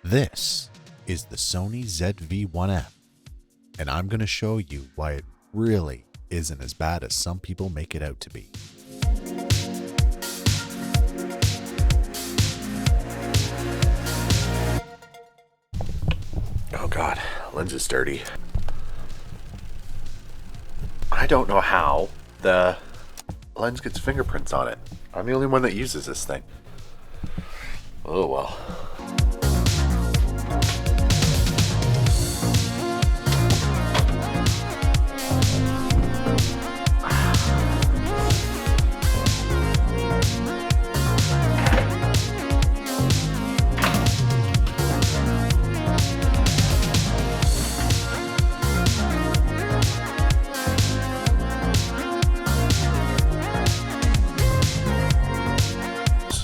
This is the Sony ZV-1F, and I'm going to show you why it really isn't as bad as some people make it out to be. Oh God, lens is dirty. I don't know how the lens gets fingerprints on it. I'm the only one that uses this thing. Oh well.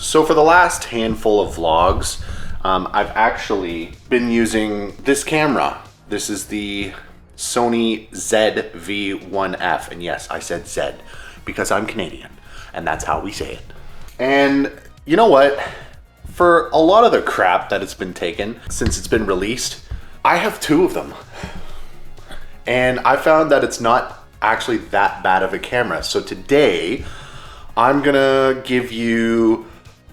So for the last handful of vlogs, I've actually been using this camera. This is the Sony ZV-1F, and yes, I said Z because I'm Canadian, and that's how we say it. And you know what? For a lot of the crap that it's been taken since it's been released, I have two of them. And I found that it's not actually that bad of a camera. So today, I'm gonna give you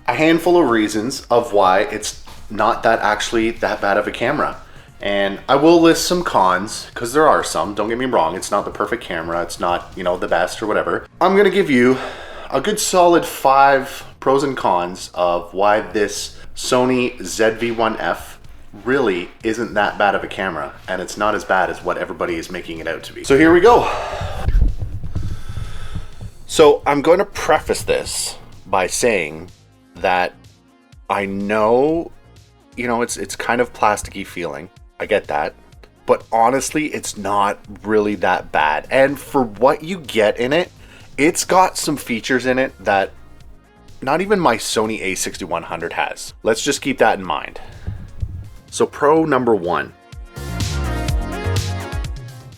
a handful of reasons of why it's not actually that bad of a camera. And I will list some cons, because there are some, don't get me wrong, it's not the perfect camera, it's not, you know, the best or whatever. I'm gonna give you a good solid 5 pros and cons of why this Sony ZV-1F really isn't that bad of a camera, and it's not as bad as what everybody is making it out to be. So here we go. So I'm going to preface this by saying that I know, you know, it's kind of plasticky feeling. I get that. But honestly, it's not really that bad. And for what you get in it, it's got some features in it that not even my Sony a6100 has. Let's just keep that in mind. So pro number 1.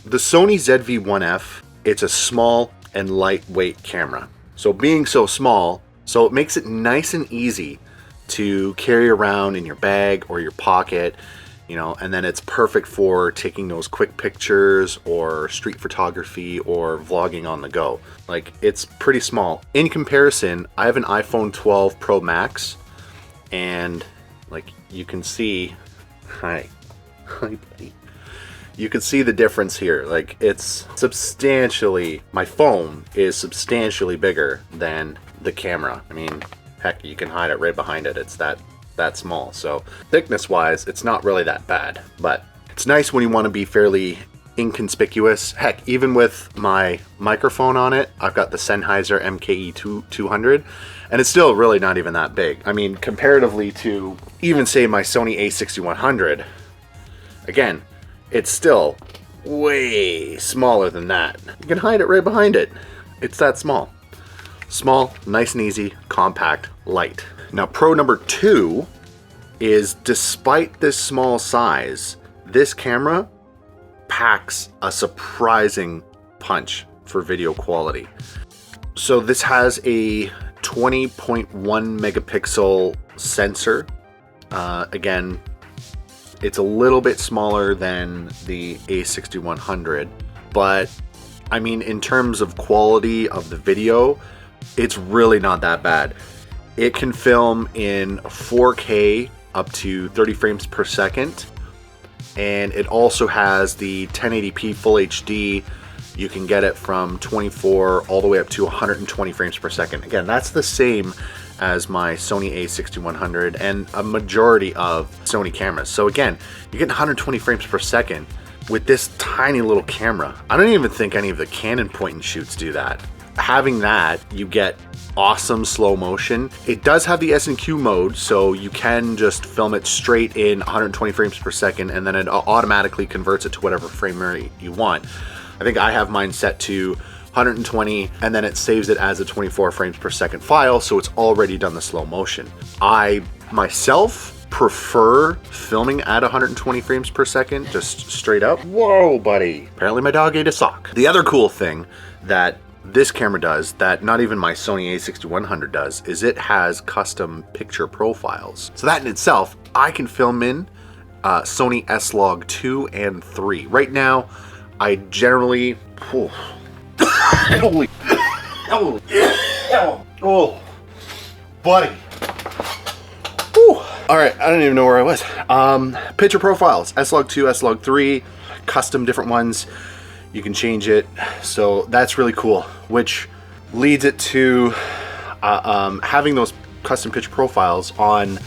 The Sony ZV-1F, it's a small and lightweight camera. So being so small, so it makes it nice and easy to carry around in your bag or your pocket, you know, and then it's perfect for taking those quick pictures or street photography or vlogging on the go. Like, it's pretty small. In comparison, I have an iPhone 12 Pro Max, and like you can see, hi buddy. You can see the difference here. Like, it's substantially, my phone is substantially bigger than the camera. I mean, heck, you can hide it right behind it. It's that small. So thickness wise, it's not really that bad, but it's nice when you want to be fairly inconspicuous. Heck, even with my microphone on it, I've got the Sennheiser MKE200, and it's still really not even that big. I mean, comparatively to even say my Sony a6100, again, it's still way smaller than that. You can hide it right behind it. It's that small. Small, nice and easy, compact, light. Now, pro number 2 is, despite this small size, this camera packs a surprising punch for video quality. So this has a 20.1 megapixel sensor. Again, it's a little bit smaller than the a6100, but I mean, in terms of quality of the video, it's really not that bad. It can film in 4K up to 30 frames per second, and it also has the 1080p Full HD. You can get it from 24 all the way up to 120 frames per second. Again, that's the same as my Sony a6100 and a majority of Sony cameras. So again, you get 120 frames per second with this tiny little camera. I don't even think any of the Canon point and shoots do that. Having that, you get awesome slow motion. It does have the S&Q mode, so you can just film it straight in 120 frames per second, and then it automatically converts it to whatever frame rate you want. I think I have mine set to 120, and then it saves it as a 24 frames per second file, so it's already done the slow motion. I myself prefer filming at 120 frames per second, just straight up. Whoa, buddy. Apparently my dog ate a sock. The other cool thing that this camera does that not even my Sony a6100 does is it has custom picture profiles. So that in itself, I can film in Sony S-Log 2 and 3. Right now, I generally... Holy... Oh, buddy. Whew. All right, I don't even know where I was. Picture profiles, S-Log 2, S-Log 3, custom different ones. You can change it, so that's really cool, which leads it to having those custom picture profiles on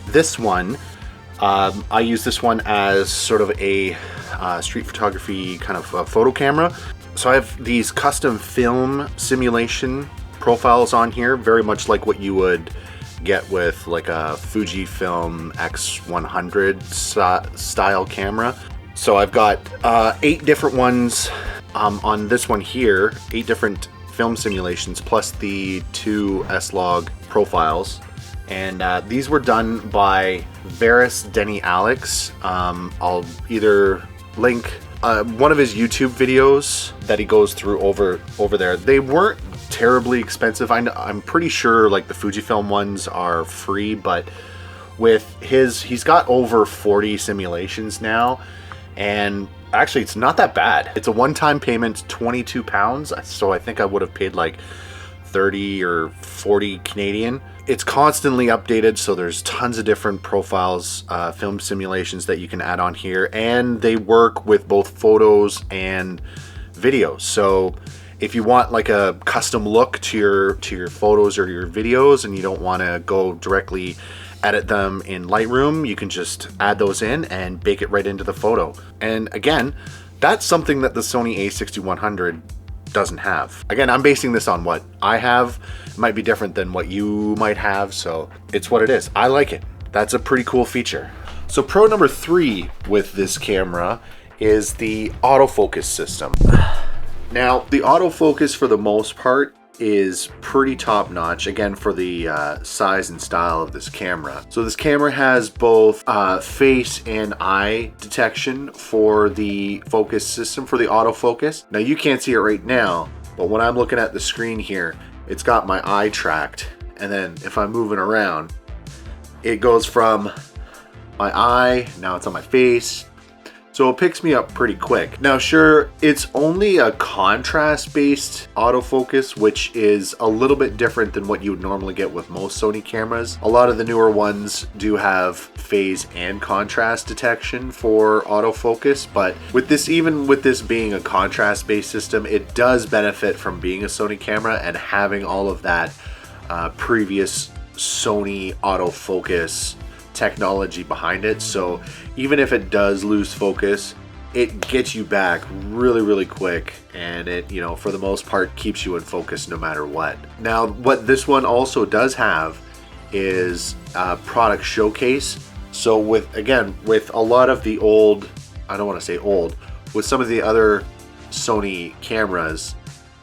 this one. I use this one as sort of a street photography kind of photo camera. So I have these custom film simulation profiles on here, very much like what you would get with like a Fujifilm X100 style camera. So I've got 8 different ones on this one here, 8 different film simulations plus the 2 S-Log profiles. And these were done by Varus Denny Alex. I'll either link one of his YouTube videos that he goes through over there. They weren't terribly expensive. I'm pretty sure like the Fujifilm ones are free, but with he's got over 40 simulations now, and actually it's not that bad. It's a one-time payment, £22, so I think I would have paid like 30 or 40 Canadian. It's constantly updated, so there's tons of different profiles, film simulations that you can add on here, and they work with both photos and videos. So if you want like a custom look to your photos or your videos and you don't want to go directly edit them in Lightroom, you can just add those in and bake it right into the photo. And again, that's something that the Sony a6100 doesn't have. Again, I'm basing this on what I have. It might be different than what you might have, so it's what it is. I like it. That's a pretty cool feature. So pro number 3 with this camera is the autofocus system. Now, the autofocus for the most part is pretty top notch, again, for the size and style of this camera. So this camera has both face and eye detection for the focus system, for the autofocus. Now you can't see it right now, but when I'm looking at the screen here, it's got my eye tracked, and then if I'm moving around, it goes from my eye, now it's on my face. So it picks me up pretty quick. Now sure, it's only a contrast-based autofocus, which is a little bit different than what you would normally get with most Sony cameras. A lot of the newer ones do have phase and contrast detection for autofocus, but with this, even with this being a contrast-based system, it does benefit from being a Sony camera and having all of that previous Sony autofocus technology behind it. So even if it does lose focus, it gets you back really quick, and it, you know, for the most part keeps you in focus no matter what. Now what this one also does have is a product showcase. So with a lot of the old, I don't want to say old, with some of the other Sony cameras,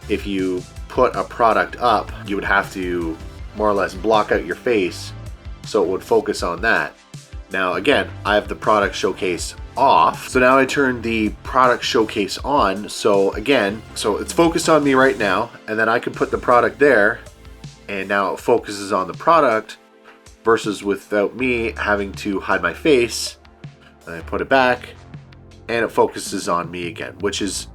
if you put a product up, you would have to more or less block out your face so it would focus on that. Now again, I have the product showcase off, so now I turn the product showcase on. So again, so it's focused on me right now, and then I can put the product there, and now it focuses on the product, versus without me having to hide my face. And I put it back, and it focuses on me again, which is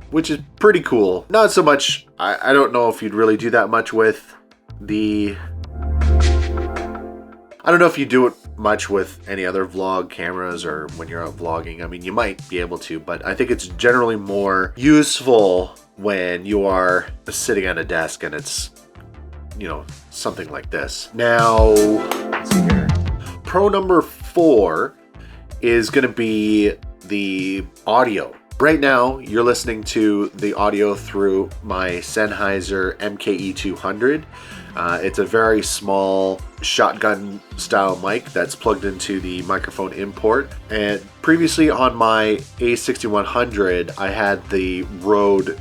pretty cool. Not so much, I don't know if you'd really do that much with the, I don't know if you do it much with any other vlog cameras or when you're out vlogging. I mean, you might be able to, but I think it's generally more useful when you are sitting at a desk and it's, you know, something like this. Now, let's see here. Pro number 4 is going to be the audio. Right now, you're listening to the audio through my Sennheiser MKE200. It's a very small shotgun style mic that's plugged into the microphone import. And previously on my A6100, I had the Rode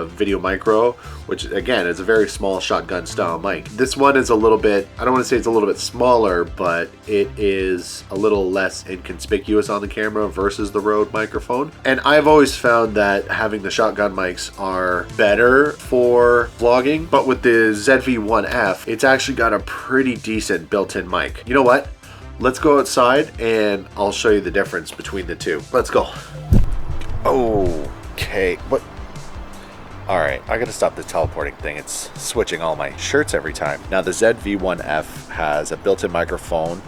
Video Micro, which again is a very small shotgun style mic. This one is a little bit, I don't want to say it's a little bit smaller, but it is a little less inconspicuous on the camera versus the Rode microphone. And I've always found that having the shotgun mics are better for vlogging, but with the ZV-1F, it's actually got a pretty decent built-in mic. You know what? let's go outside and I'll show you the difference between the two. Let's go. Okay, what? All right, I gotta stop the teleporting thing. It's switching all my shirts every time. Now the ZV-1F has a built-in microphone.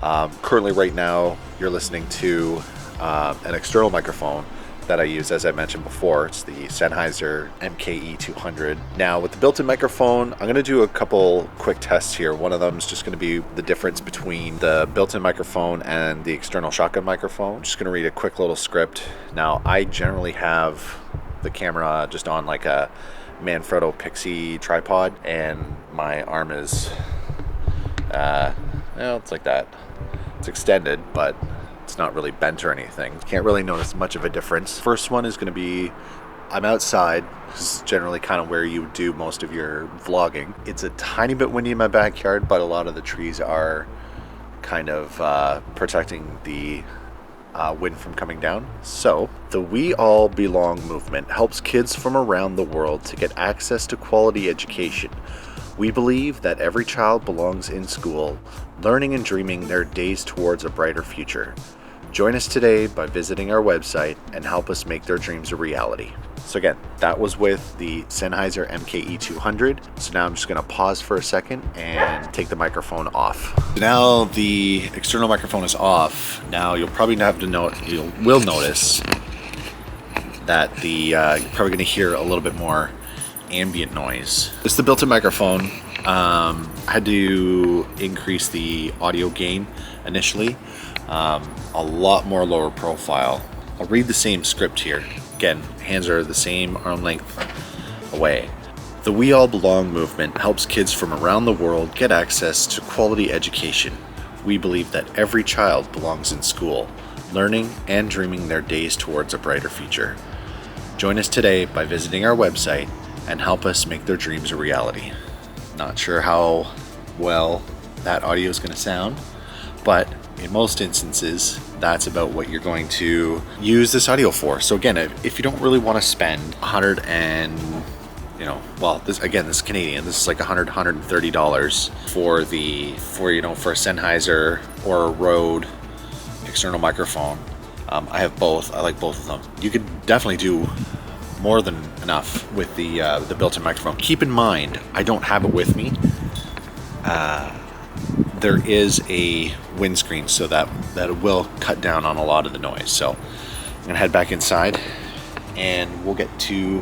Currently right now, you're listening to an external microphone that I use, as I mentioned before. It's the Sennheiser MKE200. Now with the built-in microphone, I'm gonna do a couple quick tests here. One of them is just gonna be the difference between the built-in microphone and the external shotgun microphone. I'm just gonna read a quick little script. Now I generally have the camera just on like a Manfrotto Pixie tripod, and my arm is, it's like that. It's extended, but it's not really bent or anything. Can't really notice much of a difference. First one is going to be, I'm outside. This is generally kind of where you do most of your vlogging. It's a tiny bit windy in my backyard, but a lot of the trees are kind of protecting the wind from coming down. So, the We All Belong movement helps kids from around the world to get access to quality education. We believe that every child belongs in school, learning and dreaming their days towards a brighter future. Join us today by visiting our website and help us make their dreams a reality. So again, that was with the Sennheiser MKE200. So now I'm just gonna pause for a second and take the microphone off. Now the external microphone is off. Now you'll probably have to will notice that you're probably gonna hear a little bit more ambient noise. This is the built-in microphone. I had to increase the audio gain initially. A lot more lower profile. I'll read the same script here. Again, hands are the same arm length away. The We All Belong movement helps kids from around the world get access to quality education. We believe that every child belongs in school, learning and dreaming their days towards a brighter future. Join us today by visiting our website and help us make their dreams a reality. Not sure how well that audio is going to sound, but in most instances, that's about what you're going to use this audio for. So again, if you don't really want to spend this is Canadian. This is like $130 for a Sennheiser or a Rode external microphone. I have both. I like both of them. You could definitely do more than enough with the built-in microphone. Keep in mind, I don't have it with me. There is a windscreen, so that will cut down on a lot of the noise. So I'm gonna head back inside and we'll get to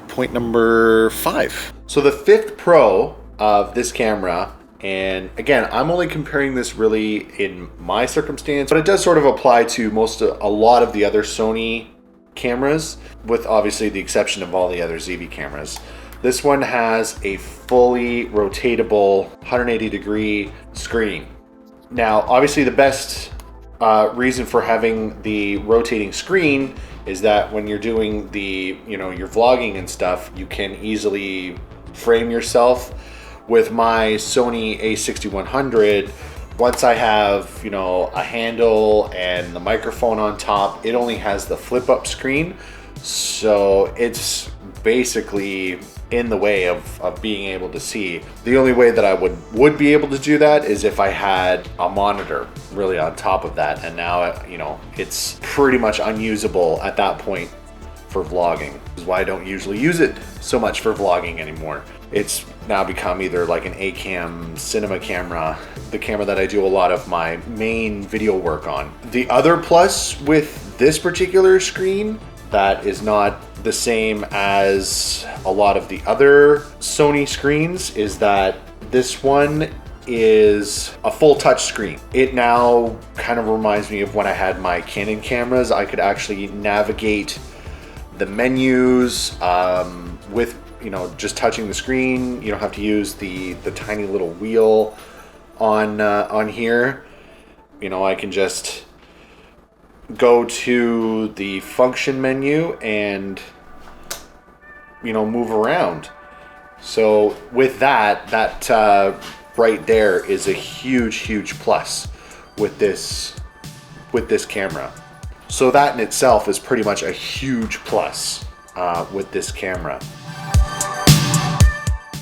point number 5. So the 5th Pro of this camera, and again, I'm only comparing this really in my circumstance, but it does sort of apply to a lot of the other Sony cameras, with obviously the exception of all the other ZV cameras. This one has a fully rotatable 180-degree screen. Now, obviously the best reason for having the rotating screen is that when you're doing your vlogging and stuff, you can easily frame yourself. With my Sony a6100, once I have, a handle and the microphone on top, it only has the flip up screen. So it's basically in the way of being able to see. The only way that I would be able to do that is if I had a monitor really on top of that. And now, it's pretty much unusable at that point for vlogging. This is why I don't usually use it so much for vlogging anymore. It's now become either like an A-cam cinema camera, the camera that I do a lot of my main video work on. The other plus with this particular screen that is not the same as a lot of the other Sony screens is that this one is a full touch screen. It now kind of reminds me of when I had my Canon cameras. I could actually navigate the menus with just touching the screen. You don't have to use the tiny little wheel on here. I can just go to the function menu and move around. So with that right there is a huge plus with this camera. So that in itself is pretty much a huge plus with this camera.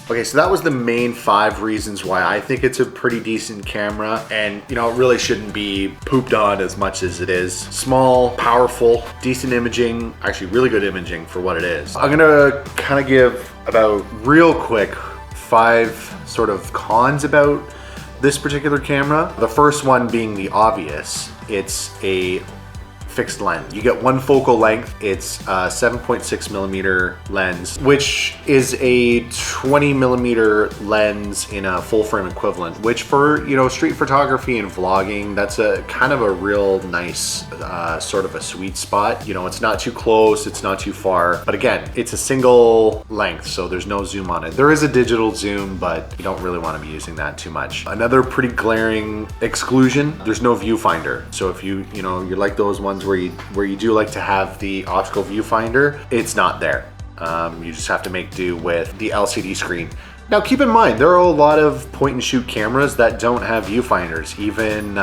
Okay, so that was the main 5 reasons why I think it's a pretty decent camera, and you know, it really shouldn't be pooped on as much as it is. Small, powerful, decent imaging, actually really good imaging for what it is. I'm gonna kind of give about real quick 5 sort of cons about this particular camera. The first one being the obvious. It's a fixed lens. You get one focal length. It's a 7.6 millimeter lens, which is a 20 millimeter lens in a full frame equivalent, which for, you know, street photography and vlogging, that's a kind of a real nice sort of a sweet spot. You know, it's not too close, it's not too far, but again, it's a single length, so there's no zoom on it. There is a digital zoom, but you don't really want to be using that too much. Another pretty glaring exclusion, there's no viewfinder. So if you know, you're like those ones where you do like to have the optical viewfinder, it's not there. You just have to make do with the LCD screen. Now keep in mind, there are a lot of point and shoot cameras that don't have viewfinders, even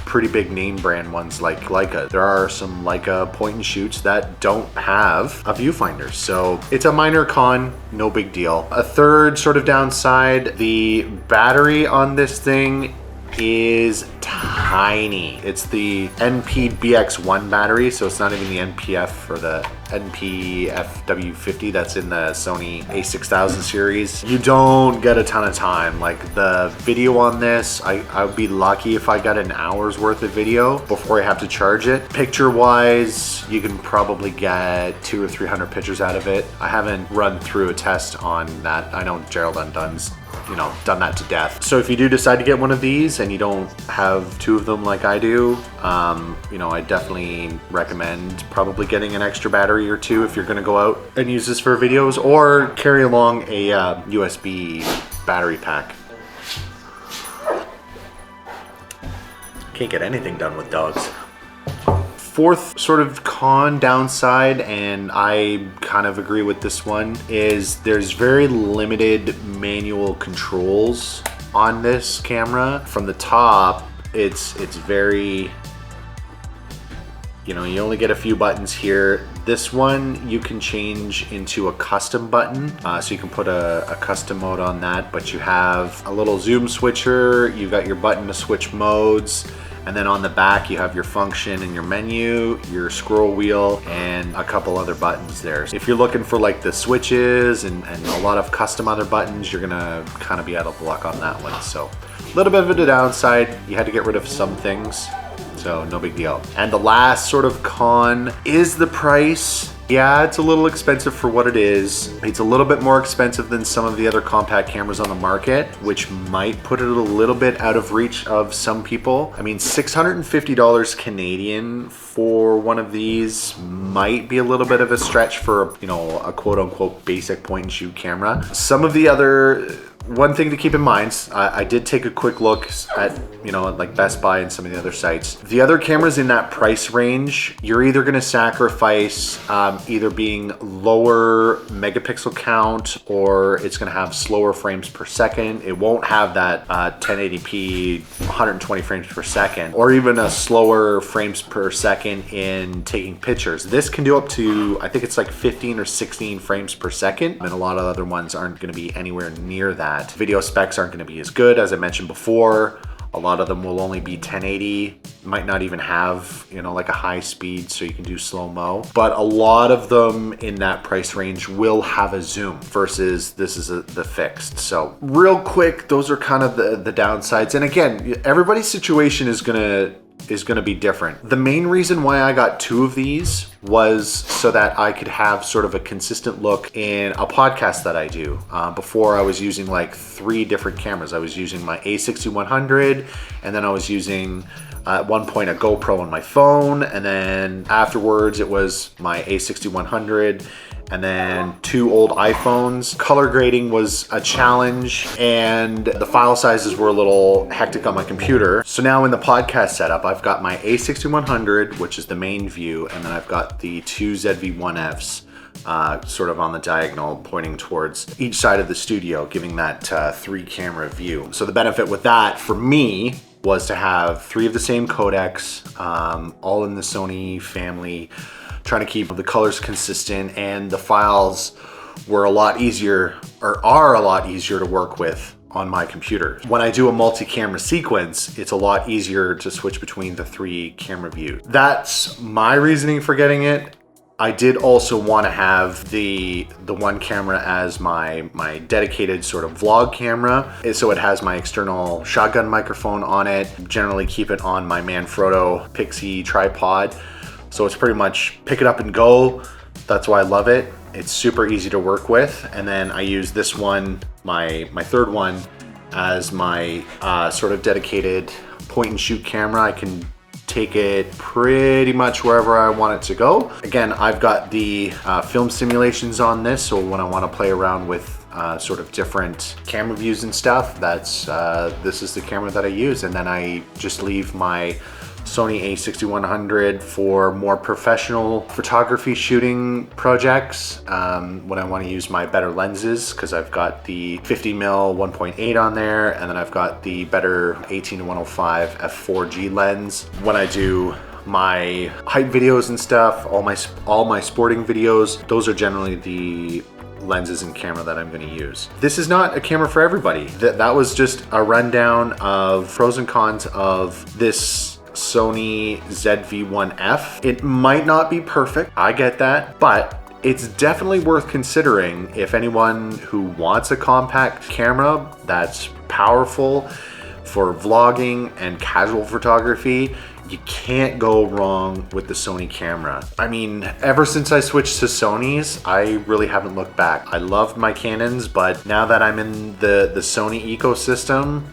pretty big name brand ones like Leica. There are some Leica point and shoots that don't have a viewfinder. So it's a minor con, no big deal. A third sort of downside, the battery on this thing is tiny. It's the NP-BX1 battery, so it's not even the NPF or the NP-FW50 that's in the Sony a6000 series. You don't get a ton of time. Like the video on this, I would be lucky if I got an hour's worth of video before I have to charge it. Picture wise, you can probably get 200 or 300 pictures out of it. I haven't run through a test on that. I know Gerald Undun's, you know, done that to death. So if you do decide to get one of these and you don't have 2 of them like I do, you know, I definitely recommend probably getting an extra battery or 2 if you're gonna go out and use this for videos, or carry along a USB battery pack. Can't get anything done with dogs. Fourth sort of con downside, and I kind of agree with this one, is there's very limited manual controls on this camera. From the top, it's very, you know, you only get a few buttons here. This one you can change into a custom button, so you can put a custom mode on that, but you have a little zoom switcher, you've got your button to switch modes, and then on the back you have your function and your menu, your scroll wheel, and a couple other buttons there. If you're looking for like the switches and a lot of custom other buttons, you're gonna kind of be out of luck on that one. So a little bit of a downside, you had to get rid of some things, so no big deal. And the last sort of con is the price. Yeah, it's a little expensive for what it is. It's a little bit more expensive than some of the other compact cameras on the market, which might put it a little bit out of reach of some people. I mean, $650 Canadian for one of these might be a little bit of a stretch for, you know, a quote unquote basic point and shoot camera. Some of the other, one thing to keep in mind, I did take a quick look at, you know, like Best Buy and some of the other sites. The other cameras in that price range, you're either gonna sacrifice either being lower megapixel count, or it's gonna have slower frames per second. It won't have that 1080p 120 frames per second, or even a slower frames per second in taking pictures. This can do up to, I think it's like 15 or 16 frames per second, and a lot of other ones aren't gonna be anywhere near that. Video specs aren't going to be as good, as I mentioned before. A lot of them will only be 1080, might not even have, you know, like a high speed so you can do slow-mo. But a lot of them in that price range will have a zoom versus this is the fixed. So real quick, those are kind of the downsides. And again, everybody's situation is gonna be different. The main reason why I got 2 of these was so that I could have sort of a consistent look in a podcast that I do. Before I was using like 3 different cameras. I was using my a6100, and then I was using at one point a GoPro on my phone, and then afterwards it was my a6100, and then 2 old iPhones. Color grading was a challenge, and the file sizes were a little hectic on my computer. So now in the podcast setup, I've got my a6100, which is the main view, and then I've got the 2 ZV-1Fs sort of on the diagonal pointing towards each side of the studio, giving that 3 camera view. So the benefit with that for me was to have 3 of the same codecs, all in the Sony family, trying to keep the colors consistent, and the files were a lot easier, or are a lot easier to work with on my computer. When I do a multi-camera sequence, it's a lot easier to switch between the 3 camera views. That's my reasoning for getting it. I did also want to have the one camera as my dedicated sort of vlog camera. So it has my external shotgun microphone on it. Generally keep it on my Manfrotto Pixie tripod. So it's pretty much pick it up and go. That's why I love it. It's super easy to work with. And then I use this one, my third one, as my sort of dedicated point and shoot camera. I can take it pretty much wherever I want it to go. Again, I've got the film simulations on this, so when I want to play around with sort of different camera views and stuff, this is the camera that I use. And then I just leave my Sony A6100 for more professional photography shooting projects when I want to use my better lenses, because I've got the 50mm 1.8 on there, and then I've got the better 18-105 f4G lens. When I do my hype videos and stuff, all my sporting videos, those are generally the lenses and camera that I'm going to use. This is not a camera for everybody. That was just a rundown of pros and cons of this Sony ZV-1F. It might not be perfect, I get that, but it's definitely worth considering if anyone who wants a compact camera that's powerful for vlogging and casual photography. You can't go wrong with the Sony camera. I mean, ever since I switched to Sonys, I really haven't looked back. I loved my Canons, but now that I'm in the Sony ecosystem,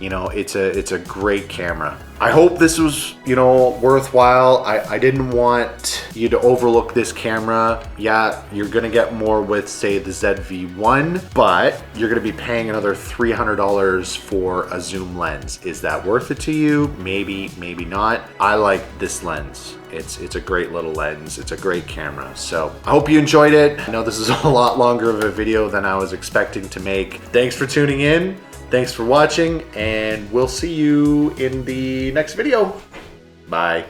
you know, it's a great camera. I hope this was, you know, worthwhile. I didn't want you to overlook this camera. Yeah, you're gonna get more with, say, the ZV-1, but you're gonna be paying another $300 for a zoom lens. Is that worth it to you? Maybe, maybe not. I like this lens. It's a great little lens. It's a great camera. So I hope you enjoyed it. I know this is a lot longer of a video than I was expecting to make. Thanks for tuning in. Thanks for watching, and we'll see you in the next video. Bye.